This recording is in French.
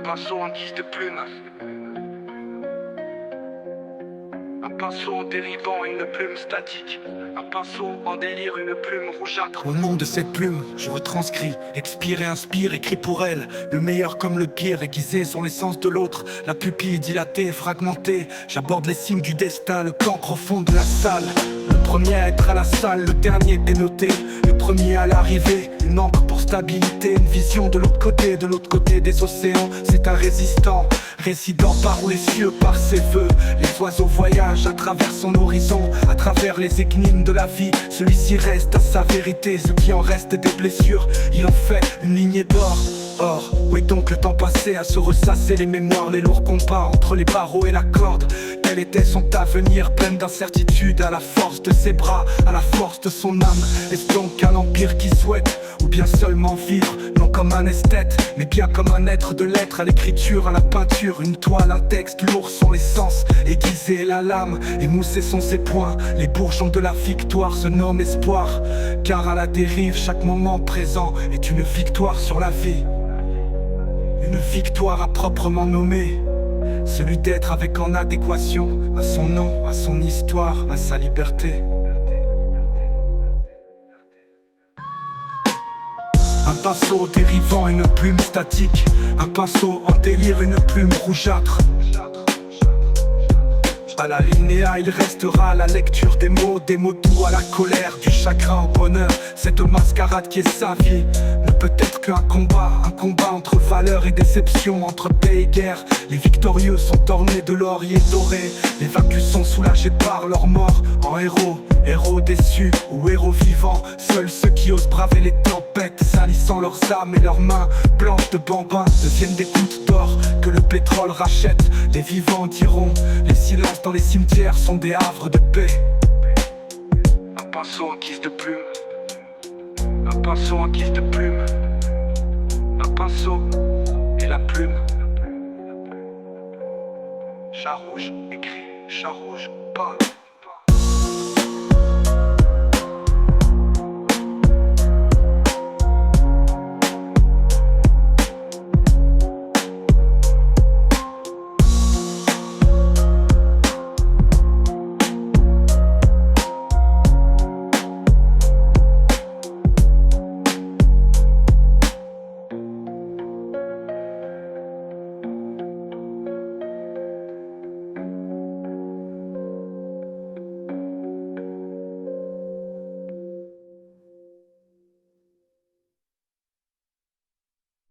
pinceau en guise de plume. Un pinceau en dérivant, une plume statique. Un pinceau en délire, une plume rougeâtre. Au nom de cette plume, je retranscris, expire et inspire, écrit pour elle. Le meilleur comme le pire, aiguisé sur l'essence de l'autre. La pupille dilatée, fragmentée. J'aborde les signes du destin, le cancre au fond de la salle. Le premier à être à la salle, le dernier dénoté. Le premier à l'arrivée, une encre pour stabilité. Une vision de l'autre côté des océans. C'est un résistant, résident par les cieux, par ses voeux. Les oiseaux voyagent à travers son horizon, à travers les énigmes de la vie. Celui-ci reste à sa vérité, ce qui en reste des blessures. Il en fait une lignée d'or. Or, où est donc le temps passé à se ressasser les mémoires, les lourds combats entre les barreaux et la corde? Quel était son avenir, plein d'incertitude, à la force de ses bras, à la force de son âme? Est-ce donc un empire qui souhaite, ou bien seulement vivre, non comme un esthète, mais bien comme un être de l'être, à l'écriture, à la peinture, une toile, un texte lourd sont les sens, aiguisé la lame, émoussés sont ses poings, les bourgeons de la victoire se nomment espoir, car à la dérive, chaque moment présent est une victoire sur la vie. Une victoire à proprement nommer, celui d'être avec en adéquation à son nom, à son histoire, à sa liberté. Un pinceau dérivant, une plume statique. Un pinceau en délire, une plume rougeâtre. À la linéa, il restera la lecture des mots doux à la colère, du chagrin au bonheur. Cette mascarade qui est sa vie ne peut être qu'un combat entre valeurs et déception, entre paix et guerre. Les victorieux sont ornés de lauriers dorés, les vaincus sont soulagés par leur mort en héros. Héros déçus ou héros vivants, seuls ceux qui osent braver les tempêtes, salissant leurs âmes et leurs mains blanches de bambins, deviennent des gouttes d'or que le pétrole rachète. Les vivants diront, les silences dans les cimetières sont des havres de paix. Un pinceau en guise de plume. Un pinceau en guise de plume. Un pinceau et la plume. Chat rouge écrit, chat rouge parle.